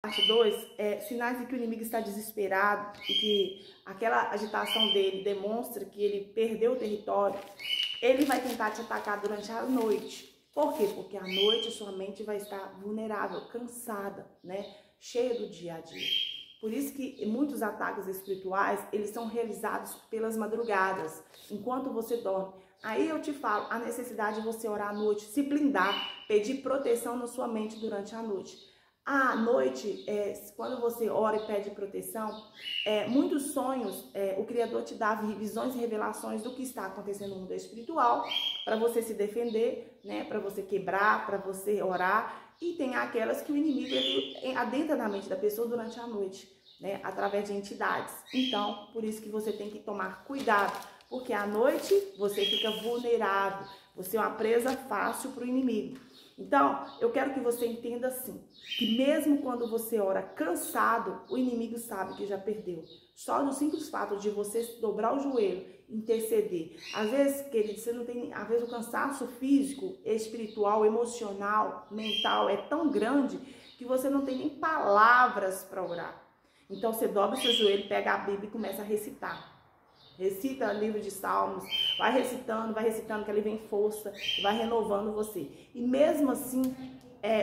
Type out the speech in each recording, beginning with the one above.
Parte 2 é sinais de que o inimigo está desesperado e que aquela agitação dele demonstra que ele perdeu o território. Ele vai tentar te atacar durante a noite. Por quê? Porque à noite sua mente vai estar vulnerável, cansada, né? Cheia do dia a dia. Por isso que muitos ataques espirituais, eles são realizados pelas madrugadas, enquanto você dorme. Aí eu te falo, a necessidade de você orar à noite, se blindar, pedir proteção na sua mente durante a noite. À noite, quando você ora e pede proteção, muitos sonhos, o Criador te dá visões e revelações do que está acontecendo no mundo espiritual, para você se defender, né, para você quebrar, para você orar. E tem aquelas que o inimigo ele adentra na mente da pessoa durante a noite, né, através de entidades. Então, por isso que você tem que tomar cuidado, porque à noite você fica vulnerável, você é uma presa fácil para o inimigo. Então, eu quero que você entenda assim, que mesmo quando você ora cansado, o inimigo sabe que já perdeu. Só no simples fato de você dobrar o joelho, interceder. Às vezes, querido, você não tem, às vezes o cansaço físico, espiritual, emocional, mental é tão grande que você não tem nem palavras para orar. Então, você dobra o seu joelho, pega a Bíblia e começa a recitar. Recita o livro de Salmos, vai recitando que ele vem força, vai renovando você. E mesmo assim,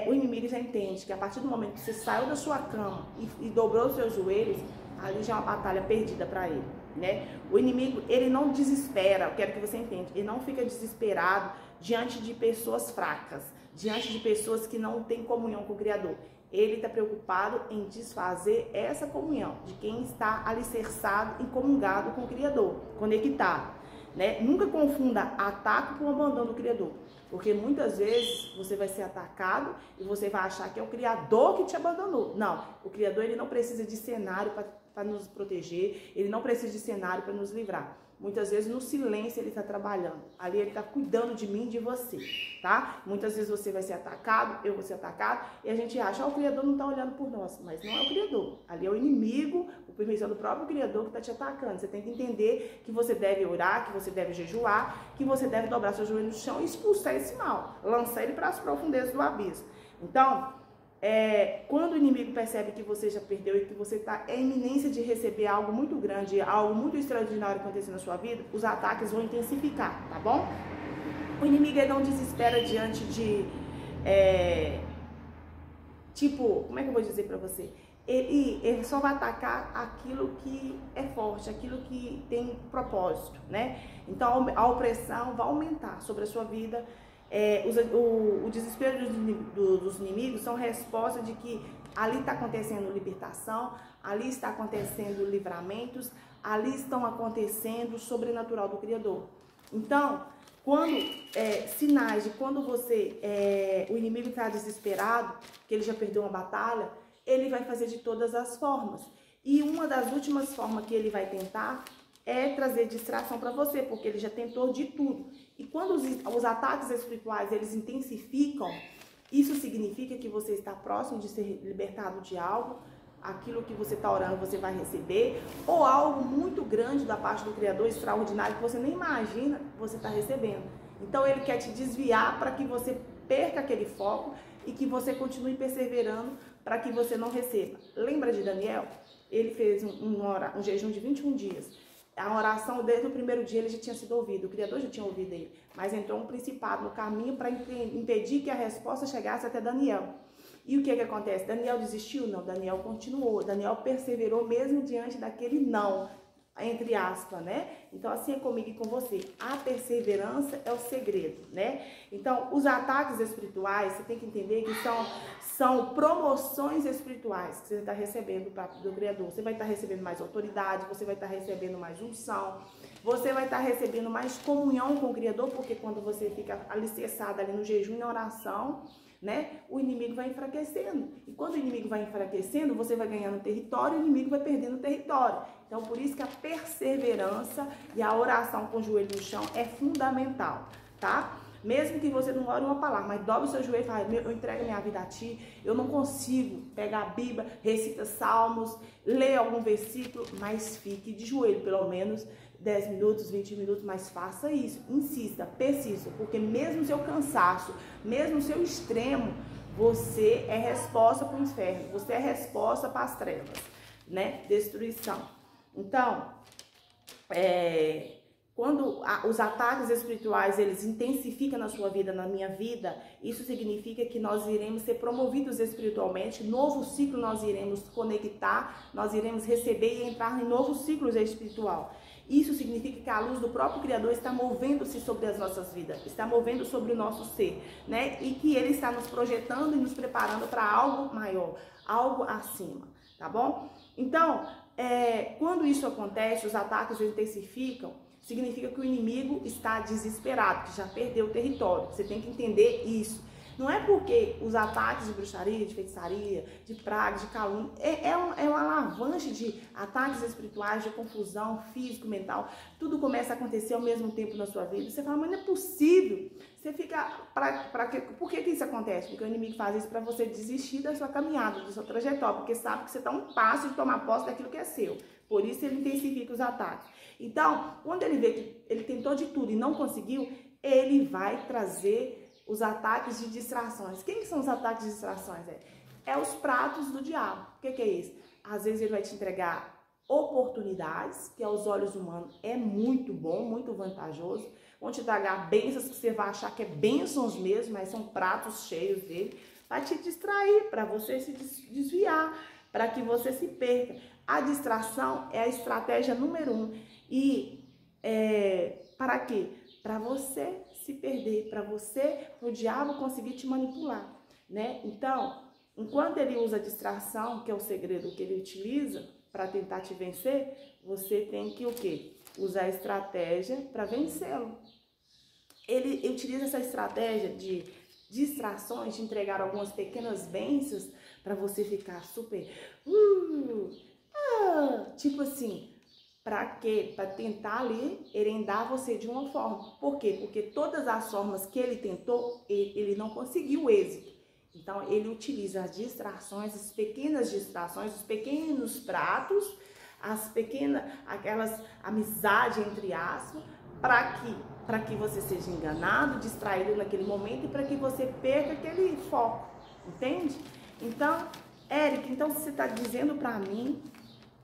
o inimigo já entende que a partir do momento que você saiu da sua cama e dobrou os seus joelhos, ali já é uma batalha perdida para ele, né? O inimigo, ele não desespera, eu quero que você entenda, ele não fica desesperado diante de pessoas fracas, diante de pessoas que não têm comunhão com o Criador. Ele está preocupado em desfazer essa comunhão de quem está alicerçado e comungado com o Criador, conectado, né? Nunca confunda ataque com o abandono do Criador, porque muitas vezes você vai ser atacado e você vai achar que é o Criador que te abandonou. Não, o Criador ele não precisa de cenário para nos proteger, ele não precisa de cenário para nos livrar. Muitas vezes no silêncio ele está trabalhando, ali ele está cuidando de mim e de você, tá? Muitas vezes você vai ser atacado, eu vou ser atacado, e a gente acha, o Criador não está olhando por nós, mas não é o Criador, ali é o inimigo, por permissão do próprio Criador que está te atacando. Você tem que entender que você deve orar, que você deve jejuar, que você deve dobrar seu joelho no chão e expulsar esse mal, lançar ele para as profundezas do abismo. Então, quando o inimigo percebe que você já perdeu e que você está em iminência de receber algo muito grande, algo muito extraordinário acontecer na sua vida, os ataques vão intensificar, tá bom? O inimigo ele não desespera diante de, como é que eu vou dizer pra você? Ele só vai atacar aquilo que é forte, aquilo que tem propósito, né? Então a opressão vai aumentar sobre a sua vida. O desespero dos inimigos são resposta de que ali está acontecendo libertação, ali está acontecendo livramentos, ali estão acontecendo o sobrenatural do Criador. Então, sinais de quando o inimigo está desesperado, que ele já perdeu uma batalha, ele vai fazer de todas as formas. E uma das últimas formas que ele vai tentar é trazer distração para você, porque ele já tentou de tudo. E quando os ataques espirituais, eles intensificam, isso significa que você está próximo de ser libertado de algo, aquilo que você está orando você vai receber, ou algo muito grande da parte do Criador, extraordinário, que você nem imagina, você está recebendo. Então ele quer te desviar para que você perca aquele foco e que você continue perseverando para que você não receba. Lembra de Daniel? Ele fez um jejum de 21 dias. A oração, desde o primeiro dia, ele já tinha sido ouvido, o Criador já tinha ouvido ele, mas entrou um principado no caminho para impedir que a resposta chegasse até Daniel. E o que acontece? Daniel desistiu? Não, Daniel continuou, Daniel perseverou mesmo diante daquele não, entre aspas, né? Então assim é comigo e com você, a perseverança é o segredo, né? Então os ataques espirituais, você tem que entender que são promoções espirituais que você está recebendo do Criador. Você vai estar recebendo mais autoridade, você vai estar recebendo mais unção, você vai estar recebendo mais comunhão com o Criador, porque quando você fica alicerçado ali no jejum e na oração, né, o inimigo vai enfraquecendo. E quando o inimigo vai enfraquecendo, você vai ganhando território e o inimigo vai perdendo território. Então, por isso que a perseverança e a oração com o joelho no chão é fundamental, tá? Mesmo que você não ore uma palavra, mas dobre o seu joelho e fala, eu entrego minha vida a ti, eu não consigo pegar a Bíblia, recita salmos, lê algum versículo, mas fique de joelho, pelo menos 10 minutos, 20 minutos, mas faça isso, insista, persista, porque mesmo o seu cansaço, mesmo o seu extremo, Você é resposta para o inferno, você é resposta para as trevas, né? Destruição. Então, quando os ataques espirituais, eles intensificam na sua vida, na minha vida, isso significa que nós iremos ser promovidos espiritualmente, novo ciclo nós iremos conectar, nós iremos receber e entrar em novo ciclo espiritual. Isso significa que a luz do próprio Criador está movendo-se sobre as nossas vidas, está movendo sobre o nosso ser, né? E que Ele está nos projetando e nos preparando para algo maior, algo acima, tá bom? Então, quando isso acontece, os ataques intensificam, significa que o inimigo está desesperado, que já perdeu o território. Você tem que entender isso. Não é porque os ataques de bruxaria, de feitiçaria, de praga, de calúnia, uma alavanche de ataques espirituais, de confusão físico, mental. Tudo começa a acontecer ao mesmo tempo na sua vida. Você fala, mas não é possível. Você fica, por que isso acontece? Porque o inimigo faz isso para você desistir da sua caminhada, da sua trajetória, porque sabe que você está um passo de tomar posse daquilo que é seu. Por isso ele intensifica os ataques. Então, quando ele vê que ele tentou de tudo e não conseguiu, ele vai trazer os ataques de distrações. Quem que são os ataques de distrações? É os pratos do diabo. O que é isso? Às vezes ele vai te entregar oportunidades, que aos olhos humanos é muito bom, muito vantajoso. Vão te entregar bênçãos que você vai achar que é bênçãos mesmo, mas são pratos cheios dele. Vai te distrair, para você se desviar, para que você se perca. A distração é a estratégia número 1. E para quê? Para você se perder, para o diabo conseguir te manipular, né? Então, enquanto ele usa a distração, que é o segredo que ele utiliza para tentar te vencer, você tem que o quê? Usar a estratégia para vencê-lo. Ele utiliza essa estratégia de distrações, de entregar algumas pequenas bênçãos para você ficar super... tipo assim... Para quê? Para tentar ali herendar você de uma forma. Por quê? Porque todas as formas que ele tentou, ele não conseguiu êxito. Então, ele utiliza as distrações, as pequenas distrações, os pequenos pratos, aquelas amizades, entre aspas, para que você seja enganado, distraído naquele momento e para que você perca aquele foco. Entende? Então, Érica, então você está dizendo para mim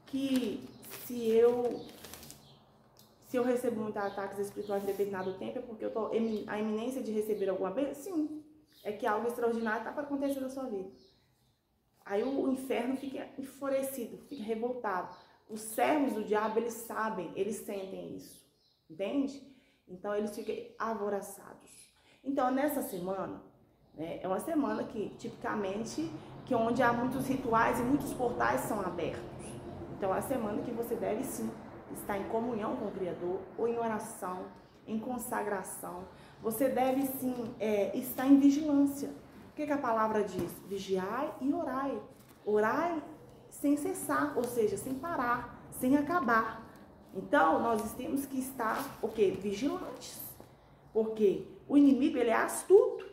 que se eu recebo muitos ataques espirituais em determinado tempo, é porque eu estou a iminência de receber alguma bênção? Sim, é que algo extraordinário está para acontecer na sua vida. Aí o inferno fica enfurecido, fica revoltado. Os servos do diabo, eles sabem, eles sentem isso, entende? Então eles ficam alvoroçados. Então nessa semana, né, é uma semana que tipicamente, onde há muitos rituais e muitos portais são abertos. Então, é a semana que você deve sim estar em comunhão com o Criador, ou em oração, em consagração. Você deve sim estar em vigilância. O que a palavra diz? Vigiai e orai. Orai sem cessar, ou seja, sem parar, sem acabar. Então, nós temos que estar, o quê? Vigilantes. Porque o inimigo, ele é astuto.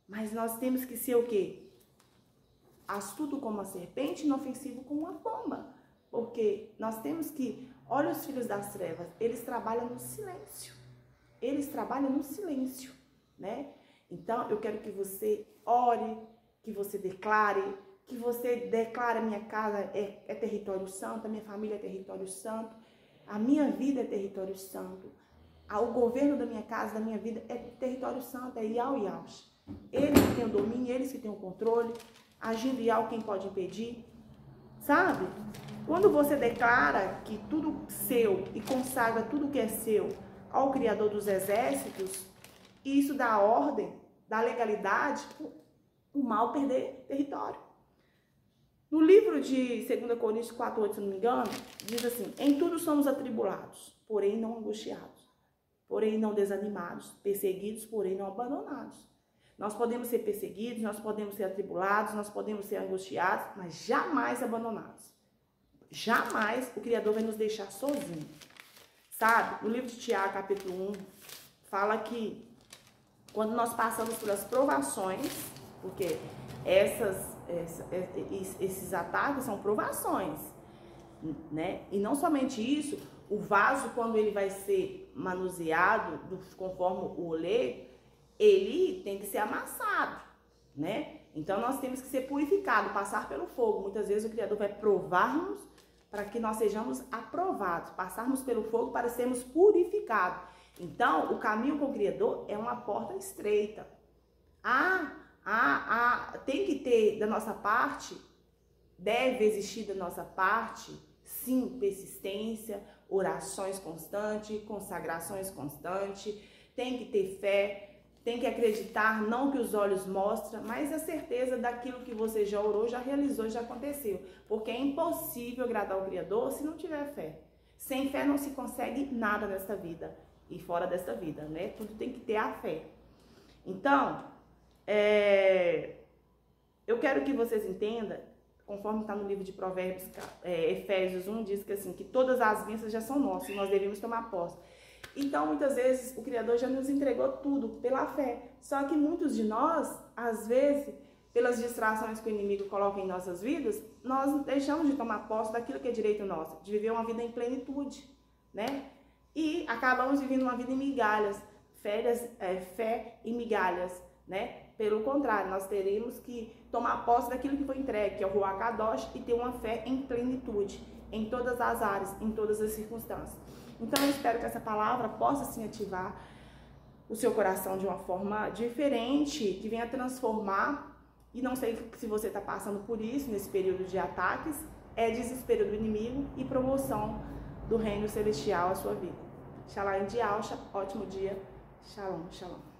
Mas nós temos que ser o quê? Astuto como uma serpente e inofensivo como uma pomba. Porque nós temos que, olha os filhos das trevas, eles trabalham no silêncio. Eles trabalham no silêncio, né? Então, eu quero que você ore, que você declare minha casa é território santo, a minha família é território santo, a minha vida é território santo, o governo da minha casa, da minha vida é território santo, é Iau e Yaus. Eles que têm o domínio, eles que têm o controle, agindo Iau, quem pode impedir, sabe? Quando você declara que tudo seu e consagra tudo que é seu ao Criador dos exércitos, isso dá ordem, dá legalidade, o mal perder território. No livro de 2 Coríntios 4:8, se não me engano, diz assim: em tudo somos atribulados, porém não angustiados, porém não desanimados, perseguidos, porém não abandonados. Nós podemos ser perseguidos, nós podemos ser atribulados, nós podemos ser angustiados, mas jamais abandonados. Jamais o Criador vai nos deixar sozinhos. Sabe? No livro de Tiago, capítulo 1, fala que quando nós passamos pelas provações, porque esses ataques são provações, né? E não somente isso, o vaso, quando ele vai ser manuseado, conforme o oleiro, ele tem que ser amassado, né? Então nós temos que ser purificados, passar pelo fogo. Muitas vezes o Criador vai provar-nos para que nós sejamos aprovados, passarmos pelo fogo para sermos purificados. Então o caminho com o Criador é uma porta estreita. Tem que ter da nossa parte, deve existir da nossa parte, sim, persistência, orações constantes, consagrações constantes, tem que ter fé, tem que acreditar, não que os olhos mostram, mas a certeza daquilo que você já orou, já realizou, já aconteceu. Porque é impossível agradar o Criador se não tiver fé. Sem fé não se consegue nada nesta vida e fora desta vida, né? Tudo tem que ter a fé. Então, eu quero que vocês entendam, conforme está no livro de Provérbios, Efésios 1, diz que assim, que todas as bênçãos já são nossas e nós devemos tomar posse. Então, muitas vezes, o Criador já nos entregou tudo pela fé. Só que muitos de nós, às vezes, pelas distrações que o inimigo coloca em nossas vidas, nós deixamos de tomar posse daquilo que é direito nosso, de viver uma vida em plenitude, né? E acabamos vivendo uma vida em migalhas, fé em migalhas, né? Pelo contrário, nós teremos que tomar posse daquilo que foi entregue, que é o Ruach Kadosh, e ter uma fé em plenitude, em todas as áreas, em todas as circunstâncias. Então eu espero que essa palavra possa sim ativar o seu coração de uma forma diferente, que venha transformar. E não sei se você está passando por isso nesse período de ataques, é desespero do inimigo e promoção do reino celestial à sua vida. Shalom de Alcha, ótimo dia. Shalom, shalom.